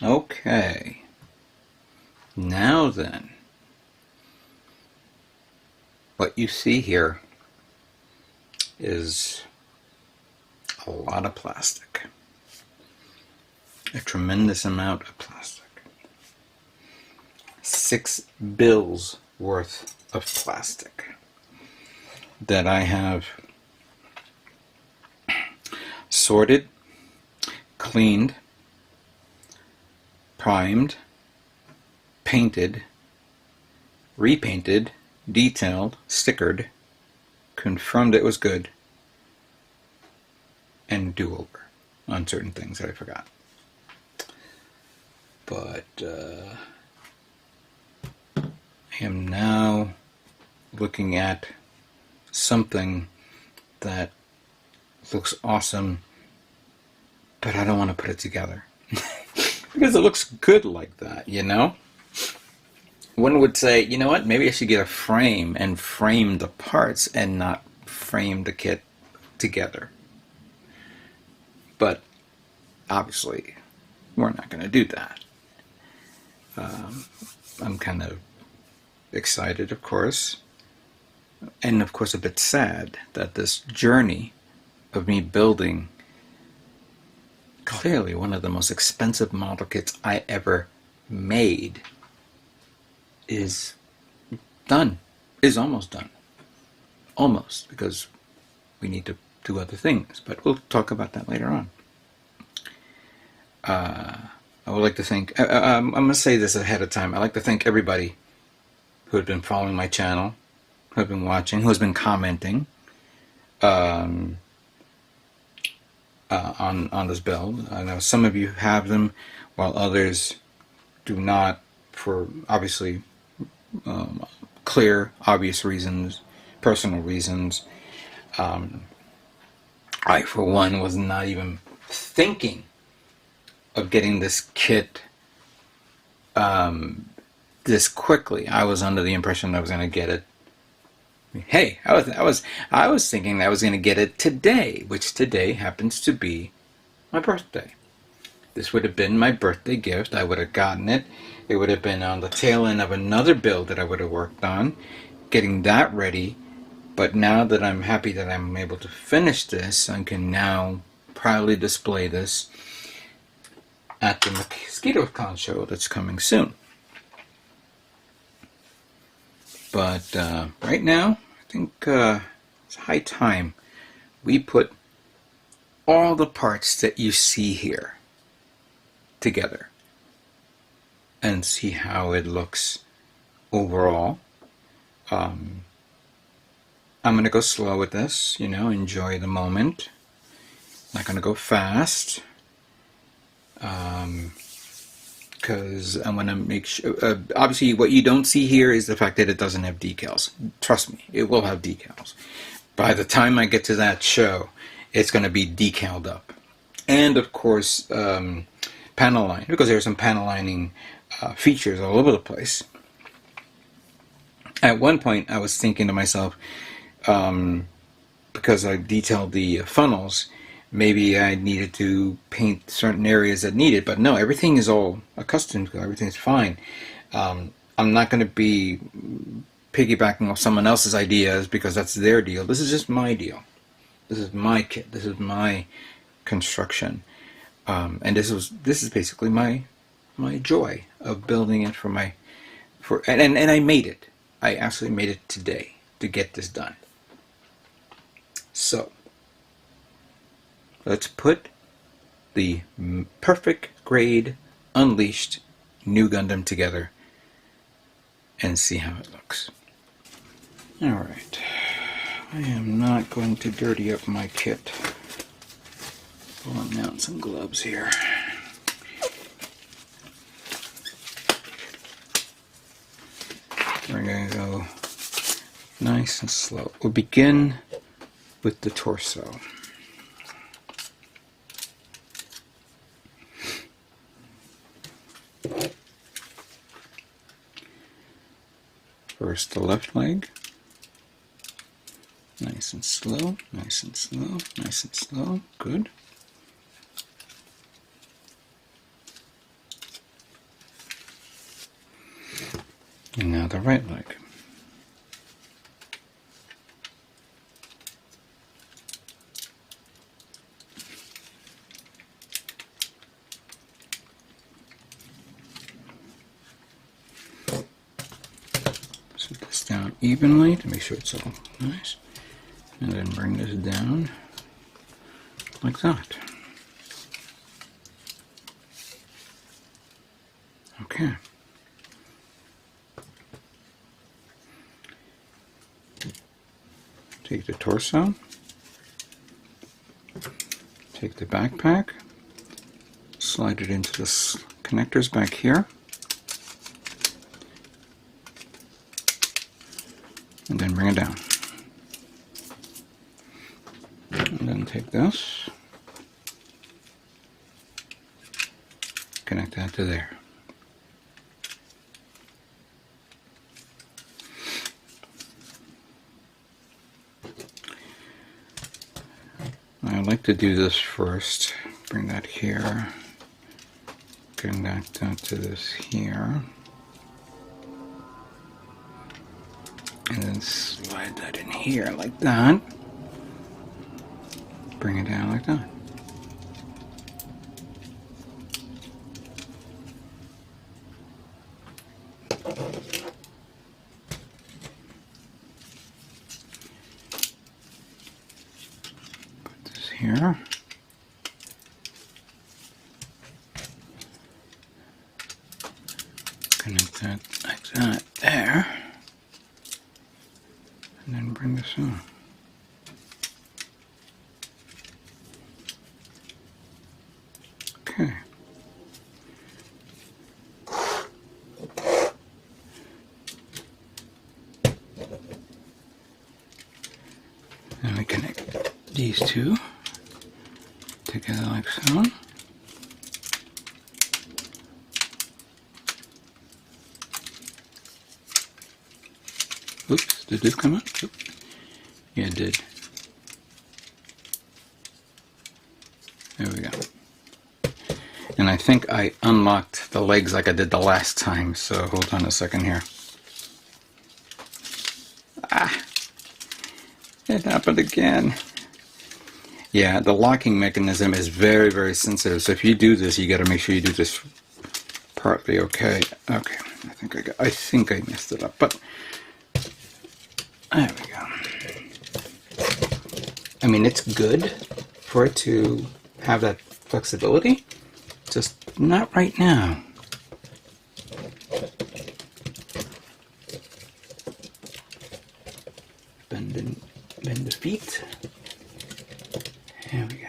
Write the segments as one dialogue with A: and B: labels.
A: Okay. Now then, what you see here is a lot of plastic. A tremendous amount of plastic. 6 bills worth of plastic that I have sorted, cleaned, primed, painted, repainted, detailed, stickered, confirmed it was good, and do-over on certain things that I forgot. But I am now looking at something that looks awesome, but I don't want to put it together. Because it looks good like that, you know? One would say, you know what, maybe I should get a frame and frame the parts and not frame the kit together. But obviously, we're not going to do that. I'm kind of excited, of course, and of course a bit sad that this journey of me building clearly one of the most expensive model kits I ever made is done, is almost done. Almost, because we need to do other things, but we'll talk about that later on. I would like to thank, I'm going to say this ahead of time, I'd like to thank everybody who had been following my channel, who have been watching, who has been commenting on this build. I know some of you have them, while others do not, for obviously clear, obvious reasons, personal reasons. I, for one, was not even thinking of getting this kit this quickly. I was under the impression I was going to get it. Hey, I was thinking I was going to get it today, which today happens to be my birthday. This would have been my birthday gift. I would have gotten it. It would have been on the tail end of another build that I would have worked on, getting that ready. But now that I'm happy that I'm able to finish this, I can now proudly display this at the mosquitocon show that's coming soon. But right now, I think it's high time we put all the parts that you see here together and see how it looks overall. I'm going to go slow with this, you know, enjoy the moment. Not going to go fast. Because I want to make sure, obviously what you don't see here is the fact that it doesn't have decals. Trust me, it will have decals. By the time I get to that show, it's going to be decaled up. And of course, panel line, because there's some panel lining features all over the place. At one point, I was thinking to myself, because I detailed the funnels, maybe I needed to paint certain areas that needed, but no, everything is all accustomed to, everything's fine. I'm not going to be piggybacking off someone else's ideas because that's their deal. This is just my deal. This is my kit. This is my construction. And this is basically my joy of building it and I made it. I actually made it today to get this done. So let's put the perfect grade unleashed new Gundam together and see how it looks. Alright, I am not going to dirty up my kit. Pulling out some gloves here. We're going to go nice and slow. We'll begin with the torso. First the left leg. Nice and slow, nice and slow, nice and slow. Good. And now the right leg. Set this down evenly to make sure it's all nice. And then bring this down like that. Okay. Take the torso, take the backpack, slide it into the connectors back here, and then bring it down. And then take this, connect that to there. I like to do this first. Bring that here, connect that to this here, and then slide that in here like that. Bring it down like that. Put this here. Connect that like that there. And then bring this on. Okay. Then we connect these two together like so. Oops, did this come out? Oops. Yeah, it did. There we go. And I think I unlocked the legs like I did the last time, so hold on a second here. Ah! It happened again. Yeah, the locking mechanism is very, very sensitive, so if you do this, you gotta make sure you do this partly okay. Okay, I think I messed it up, but there we go. I mean, it's good for it to have that flexibility, just not right now. Bend the feet. There we go.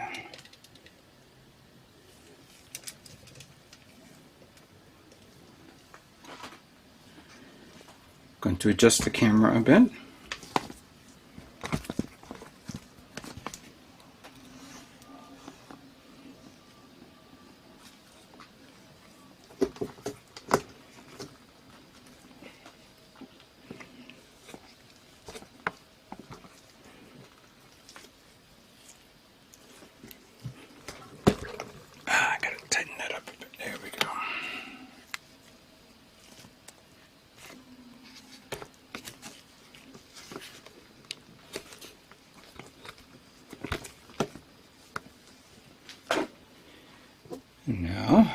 A: Going to adjust the camera a bit. I gotta tighten that up a bit. There we go. Now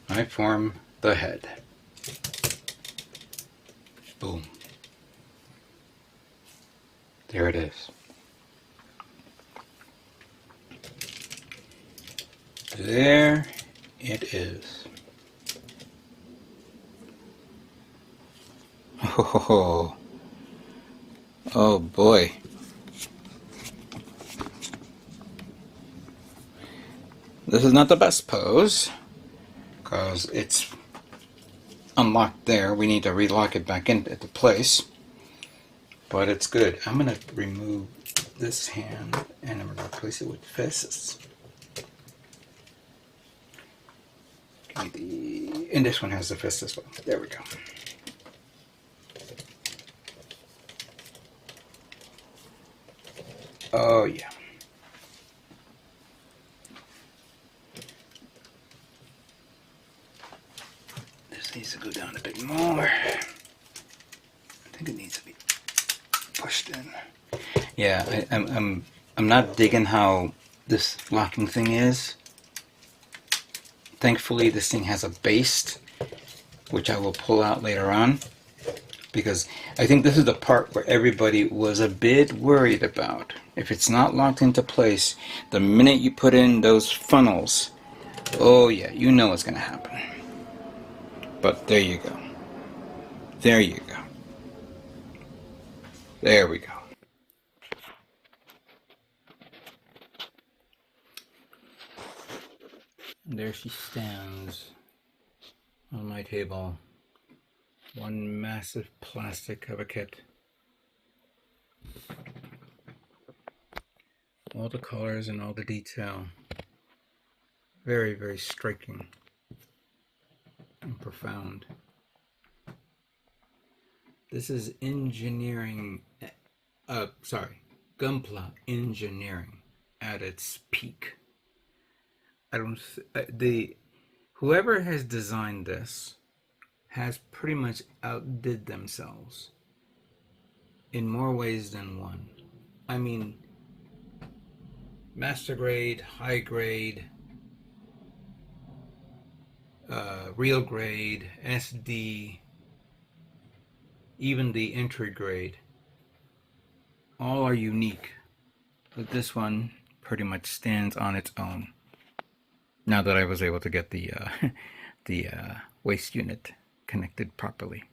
A: I form the head. Boom. There it is. There it is. Oh, oh boy. This is not the best pose because it's unlocked there. We need to relock it back into place, but it's good. I'm going to remove this hand and I'm going to replace it with fists. And this one has the fist as well. There we go. Oh yeah. This needs to go down a bit more. I think it needs to be pushed in. Yeah, I'm not digging how this locking thing is. Thankfully, this thing has a base, which I will pull out later on, because I think this is the part where everybody was a bit worried about. If it's not locked into place, the minute you put in those funnels, oh yeah, you know what's going to happen. But there you go. There you go. There we go. And there she stands on my table. One massive plastic of a kit. All the colors and all the detail. Very, very striking and profound. This is engineering, Gunpla engineering at its peak. Whoever has designed this has pretty much outdid themselves in more ways than one. I mean, master grade, high grade, real grade, SD, even the entry grade, all are unique, but this one pretty much stands on its own. Now that I was able to get the waist unit connected properly.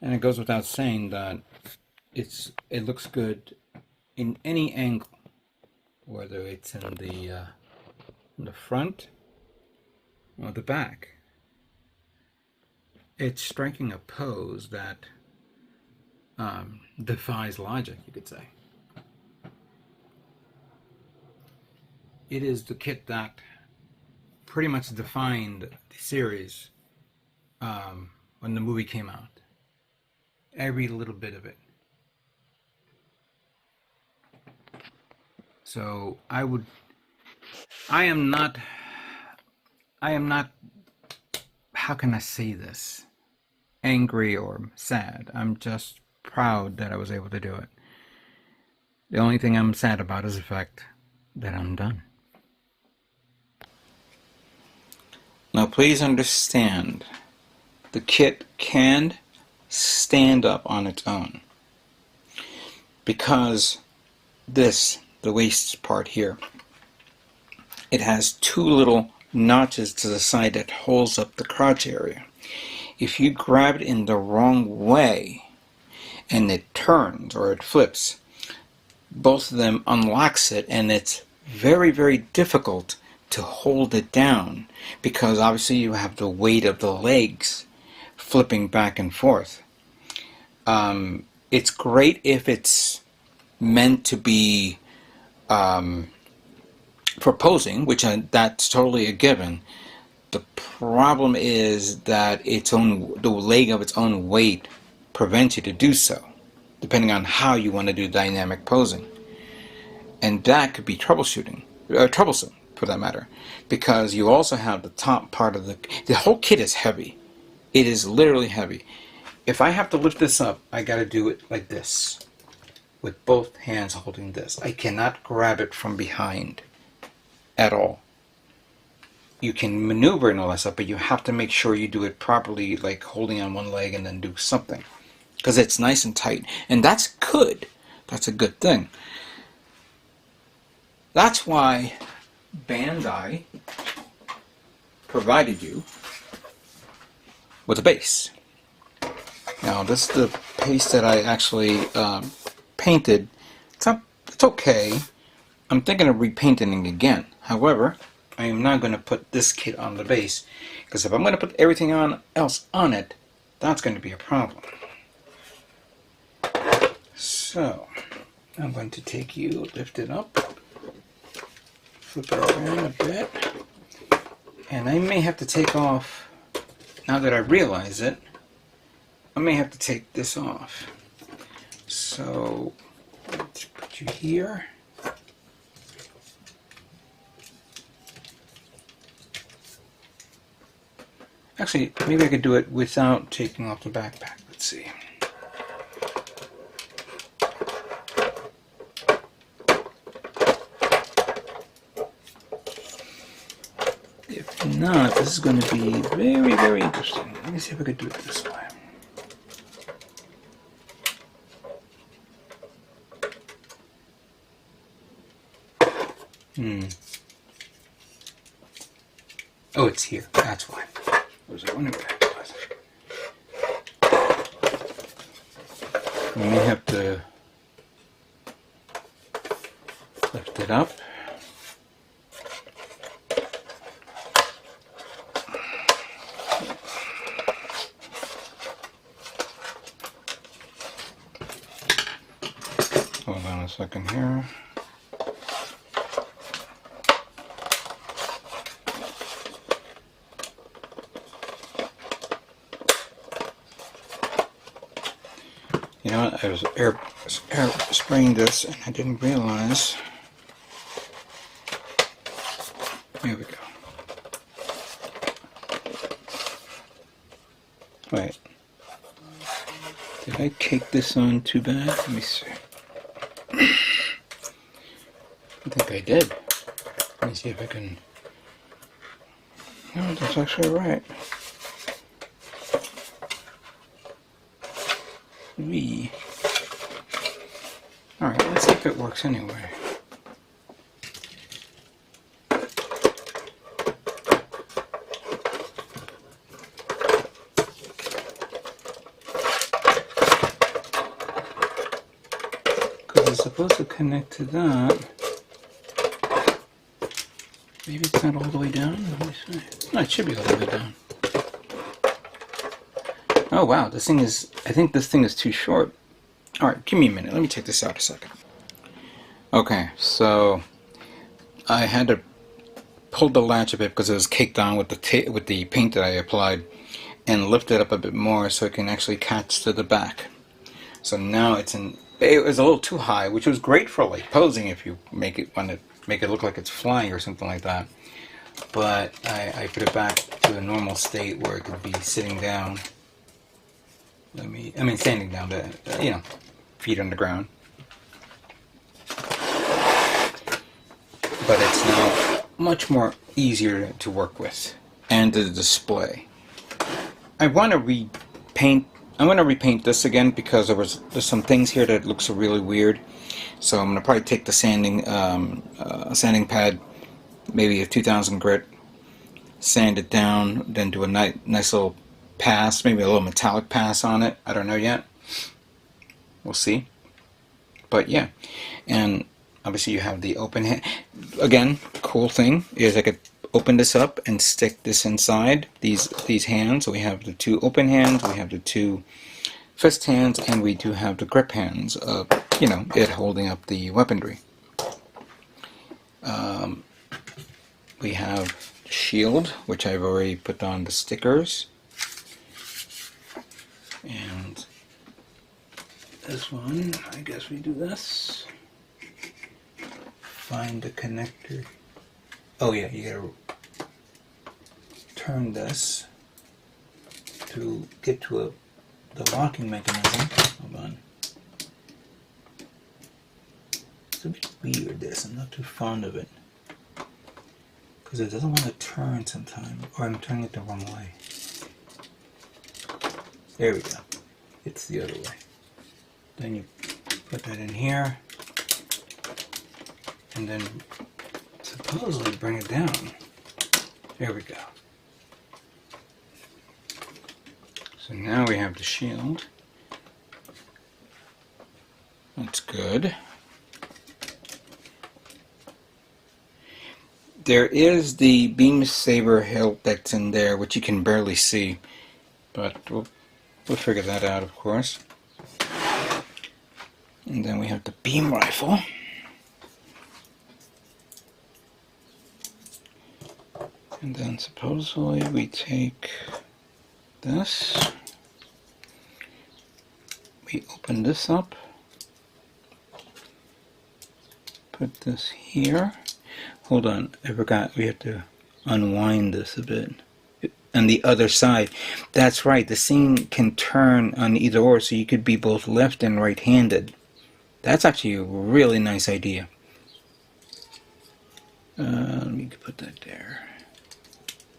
A: And it goes without saying that it looks good in any angle, whether it's in the front or the back. It's striking a pose that defies logic, you could say. It is the kit that pretty much defined the series when the movie came out. Every little bit of it. So I am not, how can I say this? Angry or sad. I'm just proud that I was able to do it. The only thing I'm sad about is the fact that I'm done. Now please understand, the kit can stand up on its own, because the waist part here, it has two little notches to the side that holds up the crotch area. If you grab it in the wrong way and it turns or it flips, both of them unlocks it, and it's very, very difficult to hold it down, because obviously you have the weight of the legs flipping back and forth. It's great if it's meant to be for posing, which that's totally a given. The problem is that the leg of its own weight prevents you to do so, depending on how you want to do dynamic posing. And that could be troublesome for that matter, because you also have the top part of the whole kit is heavy. It is literally heavy. If I have to lift this up, I got to do it like this, with both hands holding this. I cannot grab it from behind at all. You can maneuver and all that stuff, but you have to make sure you do it properly, like holding on one leg and then do something, because it's nice and tight, and that's good. That's a good thing. That's why Bandai provided you with a base. Now this is the base that I actually painted. It's okay. I'm thinking of repainting it again. However, I am not going to put this kit on the base, because if I'm going to put everything else on it, that's going to be a problem. So I'm going to take you, lift it up, flip it around a bit, and I may have to take off, now that I realize it, I may have to take this off. So let's put you here. Actually, maybe I could do it without taking off the backpack. Let's see. If not, this is going to be very, very interesting. Let me see if I could do it this way. Oh, it's here. That's why. I was wondering where it was. We may have to lift it up. Hold on a second here. You know what? I was air spraying this and I didn't realize. Here we go. Wait. Did I cake this on too bad? Let me see. I think I did. Let me see if I can. No, that's actually right. Alright, let's see if it works anyway. Because it's supposed to connect to that. Maybe it's not all the way down? Let me see. No, it should be all the way down. Oh wow, this thing is, I think this thing is too short. Alright, give me a minute, let me take this out a second. Okay, so I had to pull the latch a bit because it was caked on with the paint that I applied, and lift it up a bit more so it can actually catch to the back. So now it was a little too high, which was great for like posing if you want to make it look like it's flying or something like that. But I put it back to a normal state where it could be sitting down. Standing down, feet on the ground. But it's now much more easier to work with, and to display. I want to repaint. I'm going to repaint this again because there's some things here that looks really weird. So I'm going to probably take the sanding pad, maybe a 2000 grit, sand it down, then do a nice little pass, maybe a little metallic pass on it. I don't know yet. We'll see. But yeah, and obviously you have the open hand. Again, cool thing is I could open this up and stick this inside these hands. So we have the two open hands, we have the two fist hands, and we do have the grip hands of it holding up the weaponry. We have shield, which I've already put on the stickers. And this one, I guess we do this. Find the connector. Oh yeah, you gotta turn this to get to the locking mechanism. Hold on. It's a bit weird, this. I'm not too fond of it. Because it doesn't want to turn sometimes. Or I'm turning it the wrong way. There we go. It's the other way. Then you put that in here. And then supposedly bring it down. There we go. So now we have the shield. That's good. There is the beam saber hilt that's in there, which you can barely see. But we'll figure that out, of course. And then we have the beam rifle. And then supposedly we take this. We open this up. Put this here. Hold on, I forgot we have to unwind this a bit. on the other side. That's right, the scene can turn on either or, so you could be both left and right-handed. That's actually a really nice idea. Let me put that there.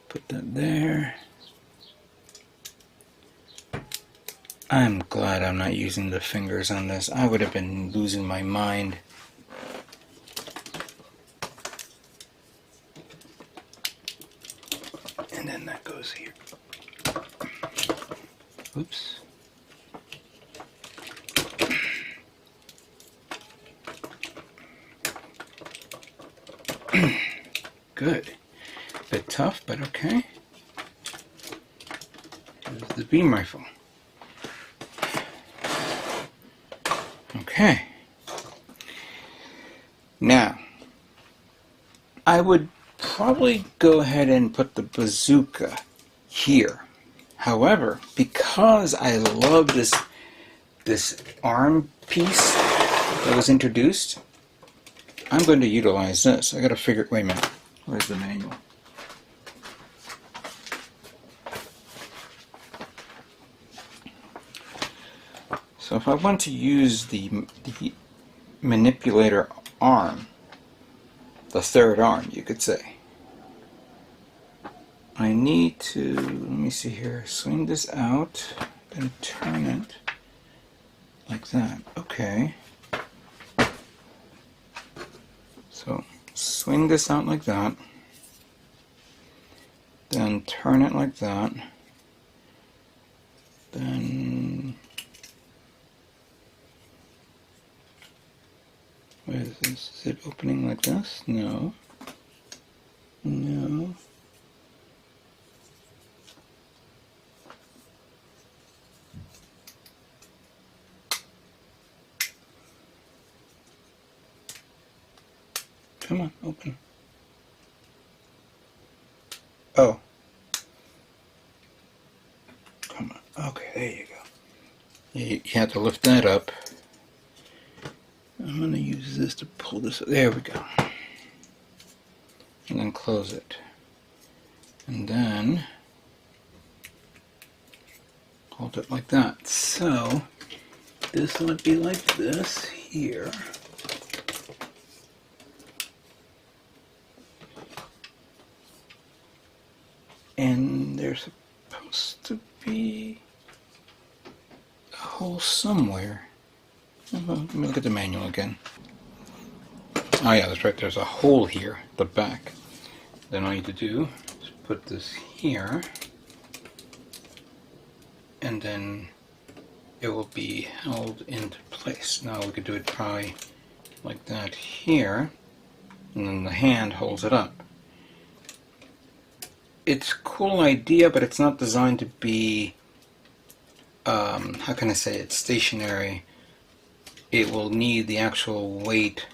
A: Put that there. I'm glad I'm not using the fingers on this. I would have been losing my mind. And then that goes here. Oops. Good. Bit tough, but okay. There's the beam rifle. Okay. Now, I would probably go ahead and put the bazooka here. However, because I love this arm piece that was introduced, I'm going to utilize this. I gotta figure, wait a minute, where's the manual? So if I want to use the manipulator arm, the third arm, you could say, I need to, let me see here, swing this out and turn it like that. Okay. So swing this out like that, then turn it like that, then where is this? Is it opening like this? No. No. Come on, open. Oh. Come on. Okay, there you go. You have to lift that up. I'm going to use this to pull this. There we go. And then close it. And then hold it like that. So this would be like this here. And there's supposed to be a hole somewhere. Let me look at the manual again. Oh yeah, that's right, there's a hole here at the back. Then all you need to do is put this here, and then it will be held into place. Now we could do it probably like that here, and then the hand holds it up. It's a cool idea, but it's not designed to be, how can I say it, stationary. It will need the actual weight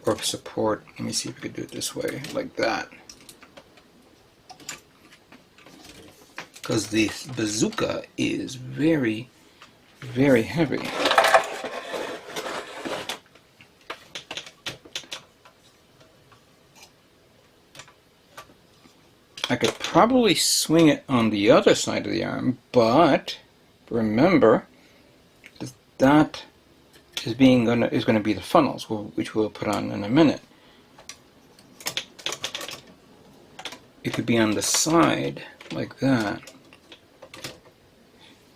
A: or support. Let me see if we could do it this way, like that. Because the bazooka is very, very heavy. I could probably swing it on the other side of the arm, but remember that is going to be the funnels, which we'll put on in a minute. It could be on the side like that.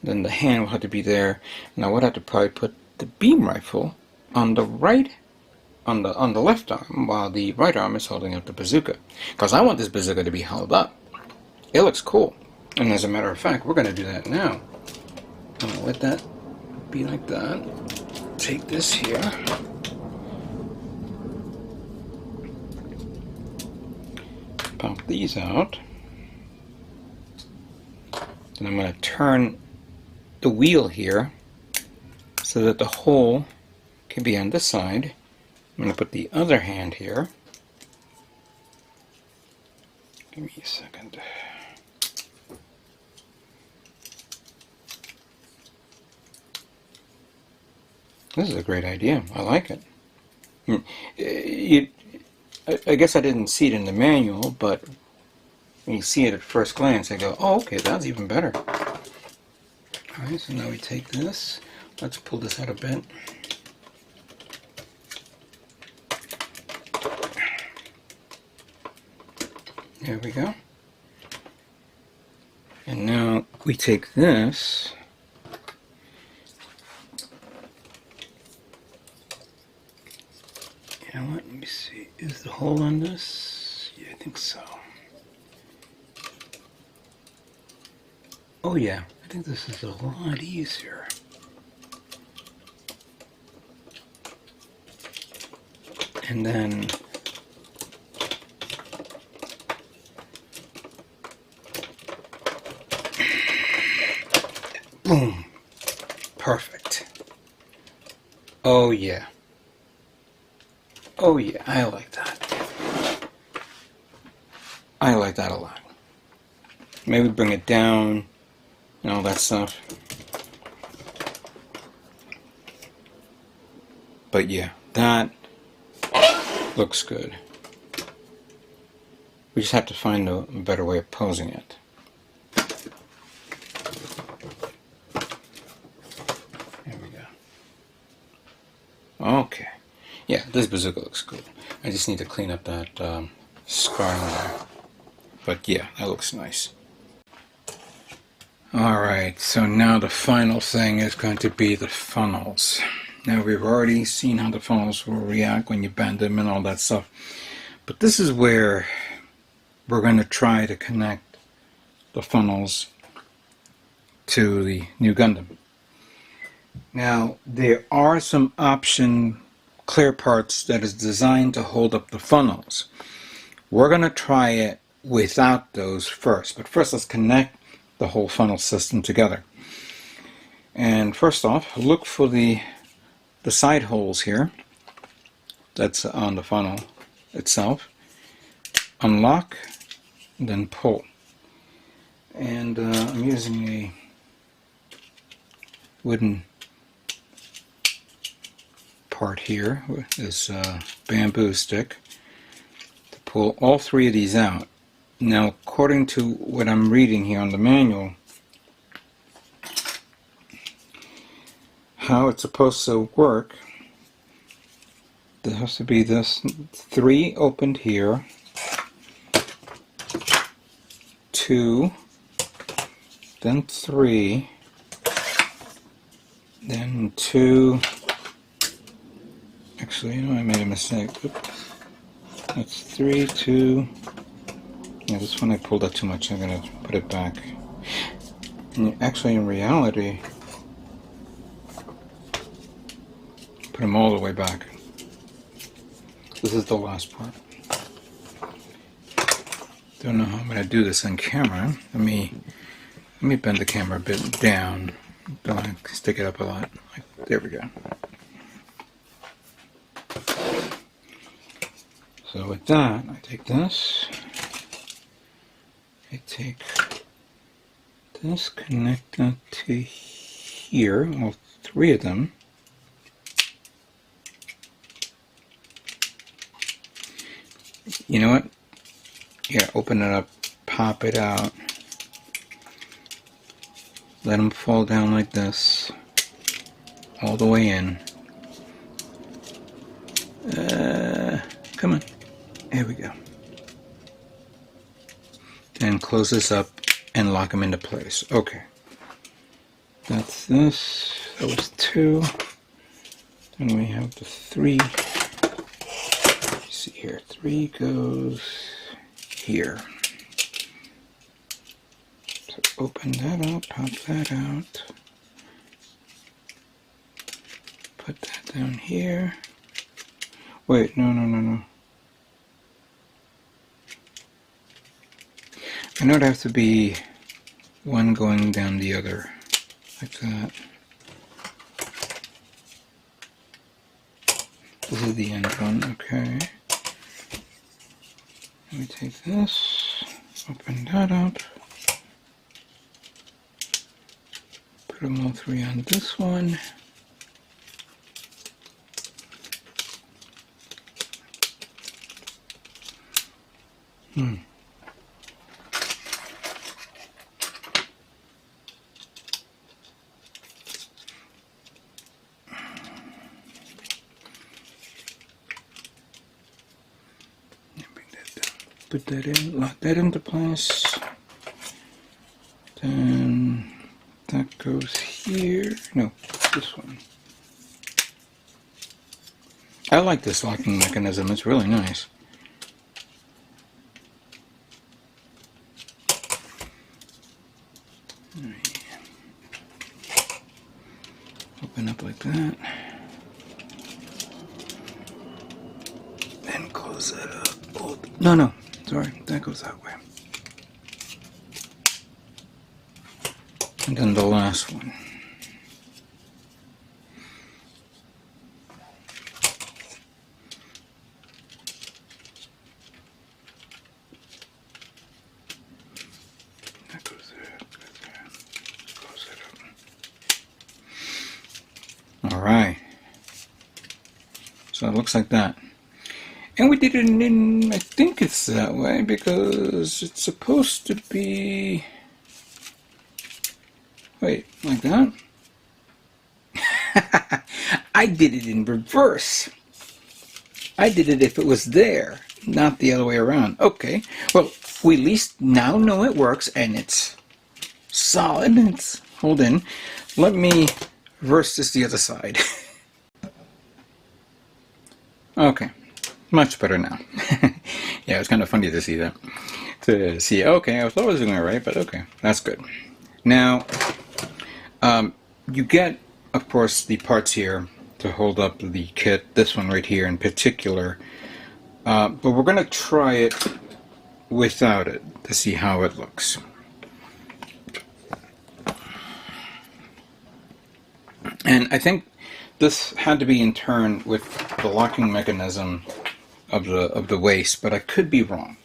A: Then the hand will have to be there. Now I would have to probably put the beam rifle on the right, on the left arm, while the right arm is holding up the bazooka. Because I want this bazooka to be held up. It looks cool. And as a matter of fact, we're going to do that now. I'm going to let that be like that. Take this here. Pop these out. Then I'm going to turn the wheel here so that the hole can be on this side. I'm going to put the other hand here. Give me a second. This is a great idea. I like it. I guess I didn't see it in the manual, but when you see it at first glance, I go, oh, okay, that's even better. Alright, so now we take this. Let's pull this out a bit. There we go. And now we take this. You know what? Let me see. Is the hole on this? Yeah, I think so. Oh yeah, I think this is a lot easier. And then boom. Perfect. Oh yeah. Oh yeah, I like that. I like that a lot. Maybe bring it down and all that stuff. But yeah, that looks good. We just have to find a better way of posing it. There we go. Okay. Yeah, this bazooka looks good. I just need to clean up that scarring there. But yeah, that looks nice. Alright, so now the final thing is going to be the funnels. Now we've already seen how the funnels will react when you bend them and all that stuff. But this is where we're going to try to connect the funnels to the new Gundam. Now there are some option clear parts that is designed to hold up the funnels. We're going to try it without those first. But first let's connect the whole funnel system together. And first off, look for the side holes here that's on the funnel itself. Unlock, then pull. And I'm using a wooden part here with this bamboo stick to pull all three of these out. Now, according to what I'm reading here on the manual, how it's supposed to work, there has to be this 3 opened here, 2, then 3, then 2. Actually, you know, I made a mistake. Oops. That's 3, 2. Yeah, this one I pulled out too much. I'm going to put it back. And actually, in reality, put them all the way back. This is the last part. Don't know how I'm going to do this on camera. Let me bend the camera a bit down. Don't want to stick it up a lot. There we go. So with that, I take this. I take this, connect that to here, all 3 of them. You know what? Yeah, open it up, pop it out, let them fall down like this, all the way in. Come on. There we go. Then close this up and lock them into place. Okay. That's this. That was 2. Then we have the 3. Let's see here. 3 goes here. So open that up, pop that out. Put that down here. Wait, no. I know it has to be one going down the other, like that. This is the end one, okay. Let me take this, open that up, put them all 3 on this one. put that in, lock that into place. Then that goes here. No, this one. I like this locking mechanism, it's really nice. Open up like that. Then close that up. Oh, no, sorry, that goes that way. And then the last one. That goes there, close that up. Alright. So it looks like that. And we did it in, I think it's that way, because it's supposed to be... Wait, like that? I did it in reverse. I did it if it was there, not the other way around. Okay, well, we at least now know it works, and it's solid. It's hold in. Let me reverse this the other side. Okay, much better now. Yeah, it was kind of funny to see that. To see, okay, I thought I was doing it right, but okay, that's good. Now, you get, of course, the parts here to hold up the kit, this one right here in particular, but we're going to try it without it to see how it looks. And I think this had to be in turn with the locking mechanism of the waist, but I could be wrong.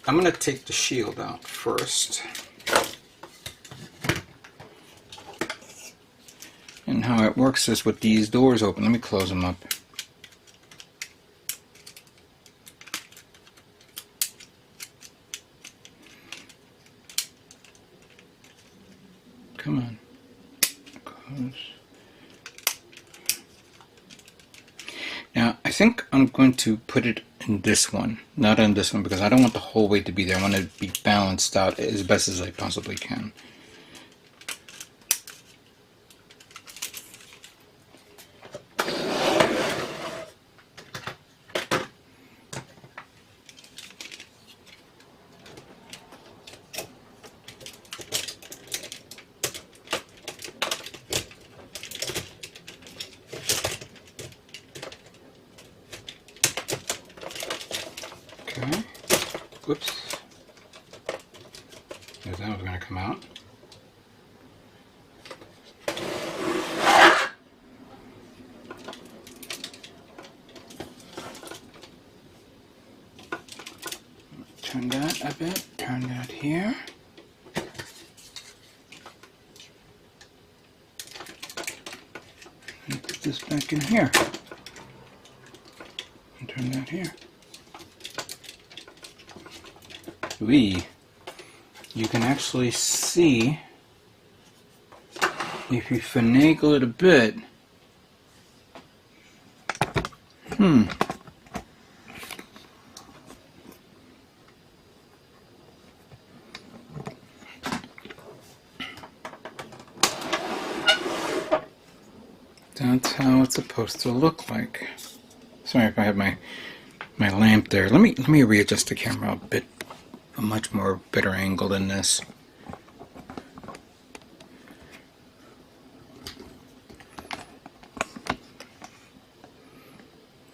A: I'm going to take the shield out first. And how it works is with these doors open. Let me close them up. Come on. Close. Now, I think I'm going to put it in this one, not in this one, because I don't want the whole weight to be there. I want it to be balanced out as best as I possibly can. Okay. Whoops. That was going to come out. Turn that a bit. Turn that here. And put this back in here. And turn that here. You can actually see, if you finagle it a bit, that's how it's supposed to look like. Sorry if I have my lamp there. Let me readjust the camera a bit. A much more better angle than this.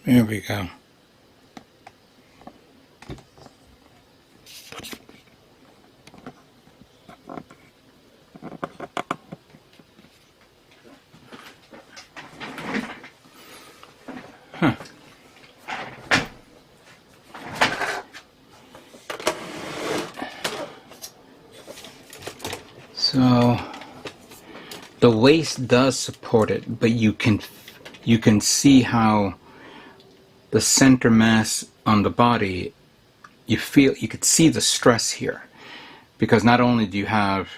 A: There we go. Huh. So the waist does support it, but you can see how the center mass on the body, you could see the stress here, because not only do you have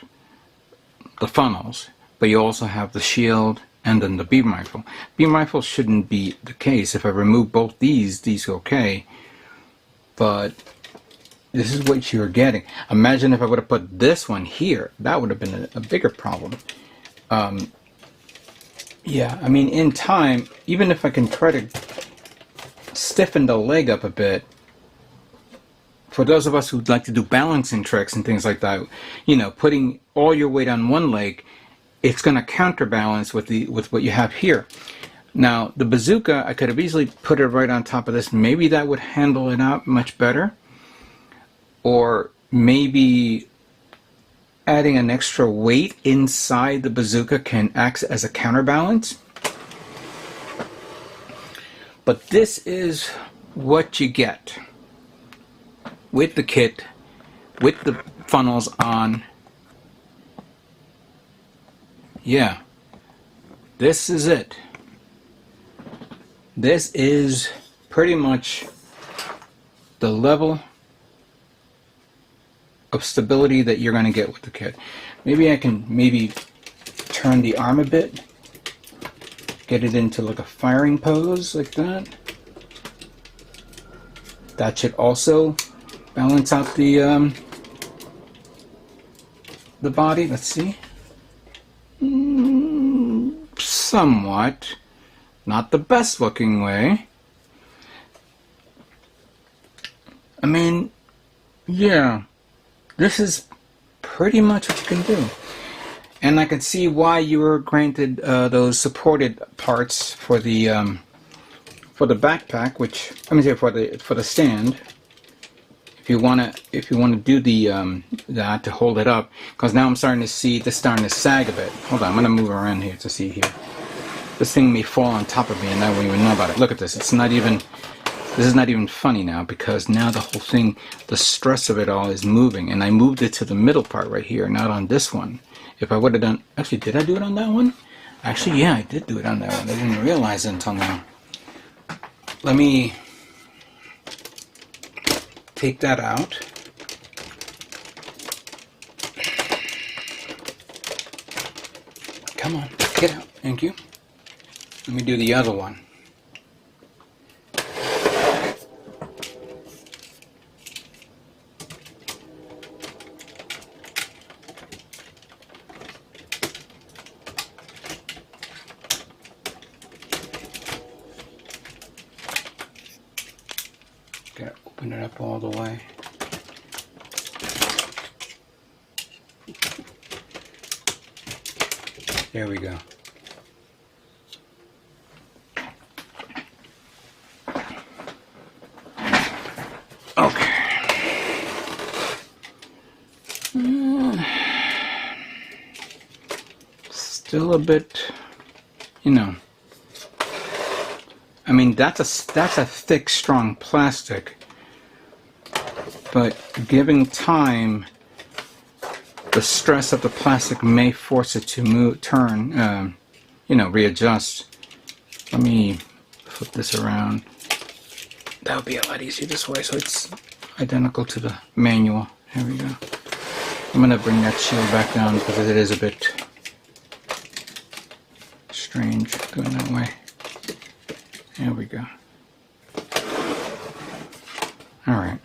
A: the funnels, but you also have the shield and then the beam rifle. Beam rifle shouldn't be the case. If I remove both these okay. but this is what you're getting. Imagine if I would have put this one here. That would have been a bigger problem. Yeah, I mean, in time, even if I can try to stiffen the leg up a bit, for those of us who'd like to do balancing tricks and things like that, you know, putting all your weight on one leg, it's going to counterbalance with what you have here. Now, the bazooka, I could have easily put it right on top of this. Maybe that would handle it out much better. Or maybe adding an extra weight inside the bazooka can act as a counterbalance. But this is what you get with the kit, with the funnels on. Yeah, this is it. This is pretty much the level of stability that you're going to get with the kit. Maybe I can turn the arm a bit, get it into like a firing pose like that. That should also balance out the body. Let's see. Somewhat. Not the best looking way. I mean, yeah. This is pretty much what you can do. And I can see why you were granted those supported parts for the backpack, which I mean for the stand. If you wanna do the that to hold it up, because now I'm starting to see this starting to sag a bit. Hold on, I'm gonna move around here to see here. This thing may fall on top of me and I won't even know about it. Look at this. It's not even. This is not even funny now, because now the whole thing, the stress of it all is moving, and I moved it to the middle part right here, not on this one. If I would have done, actually, did I do it on that one? Actually, yeah, I did do it on that one. I didn't realize it until now. Let me take that out. Come on, get out. Thank you. Let me do the other one. Gotta open it up all the way. There we go. Okay. Still a bit, you know. I mean, that's a thick, strong plastic, but given time, the stress of the plastic may force it to turn, readjust. Let me flip this around. That would be a lot easier this way, so it's identical to the manual. Here we go. I'm going to bring that shield back down because it is a bit strange going that way. There we go. Alright.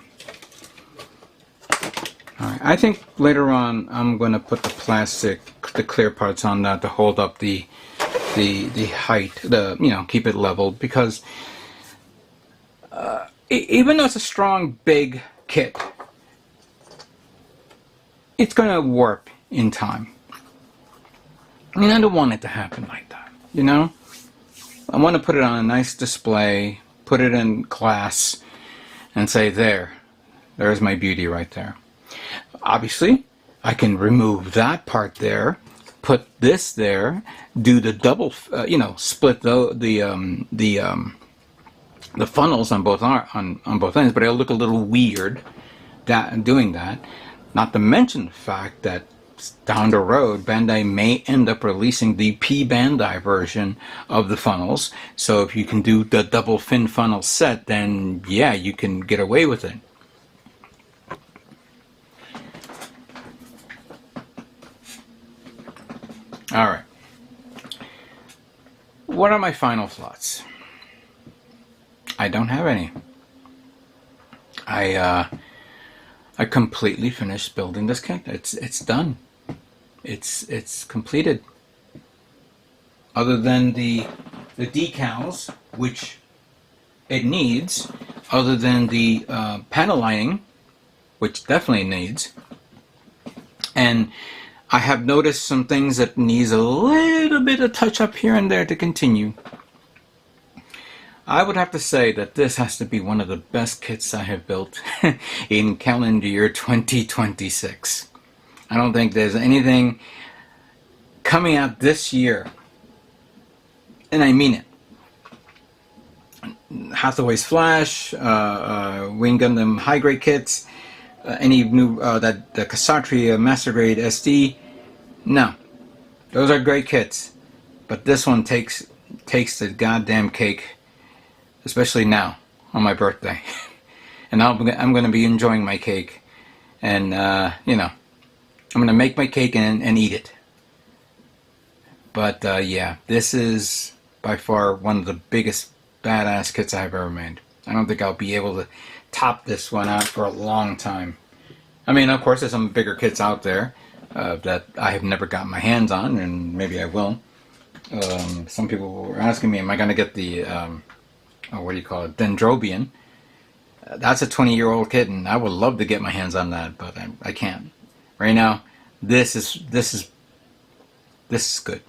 A: Alright. I think later on I'm going to put the clear parts on that to hold up the height, keep it leveled, because even though it's a strong, big kit, it's going to warp in time. I mean, I don't want it to happen like that, you know? I want to put it on a nice display, put it in class, and say, there's my beauty right there. Obviously, I can remove that part there, put this there, do the double, split the funnels on both ends, but it'll look a little weird doing that. Not to mention the fact that down the road, Bandai may end up releasing the Bandai version of the funnels. So if you can do the double fin funnel set, then yeah, you can get away with it. All right. What are my final thoughts? I don't have any. I completely finished building this kit. It's done. It's completed. Other than the decals, which it needs, other than the panel lining, which definitely needs, and I have noticed some things that needs a little bit of touch up here and there to continue. I would have to say that this has to be one of the best kits I have built in calendar year 2026. I don't think there's anything coming out this year, and I mean it. Hathaway's Flash, Wing Gundam high grade kits, any new the Kasatri Master Grade SD. No, those are great kits, but this one takes the goddamn cake, especially now on my birthday. And I'm going to be enjoying my cake, and you know, I'm going to make my cake and eat it. But yeah, this is by far one of the biggest badass kits I've ever made. I don't think I'll be able to top this one out for a long time. I mean, of course, there's some bigger kits out there that I have never gotten my hands on, and maybe I will. Some people were asking me, am I going to get the, what do you call it, Dendrobian? That's a 20-year-old kit, and I would love to get my hands on that, but I can't. Right now, this is good.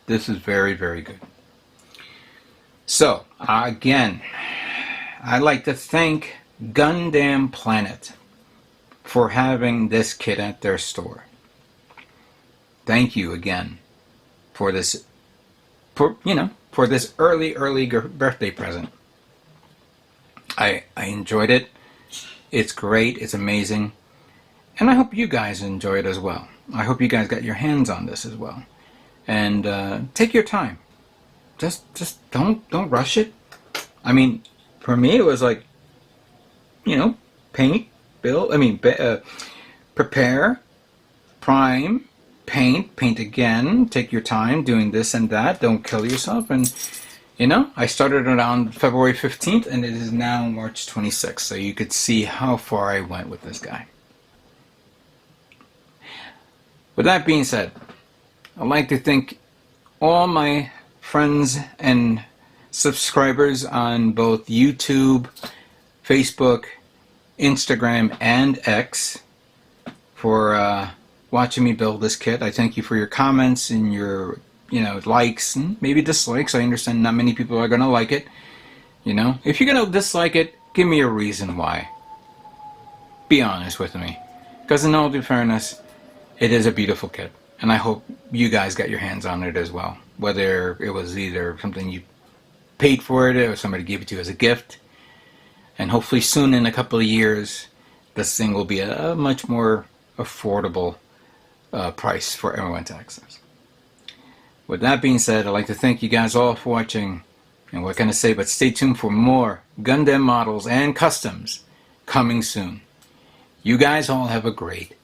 A: This is very, very good. So, again, I'd like to thank Gundam Planet for having this kit at their store. Thank you again for this, for this early birthday present. I enjoyed it. It's great. It's amazing. And I hope you guys enjoy it as well. I hope you guys got your hands on this as well. And take your time. Just don't rush it. I mean, for me it was like, paint, build. Prepare, prime, paint again. Take your time doing this and that. Don't kill yourself. And I started it on February 15th, and it is now March 26th. So you could see how far I went with this guy. With that being said, I'd like to thank all my friends and subscribers on both YouTube, Facebook, Instagram, and X for watching me build this kit. I thank you for your comments and your likes and maybe dislikes. I understand not many people are going to like it. If you're going to dislike it, give me a reason why. Be honest with me. Because in all due fairness, it is a beautiful kit. And I hope you guys got your hands on it as well. Whether it was either something you paid for it or somebody gave it to you as a gift. And hopefully soon, in a couple of years, this thing will be a much more affordable price for everyone to access. With that being said, I'd like to thank you guys all for watching. And what can I say but stay tuned for more Gundam models and customs coming soon. You guys all have a great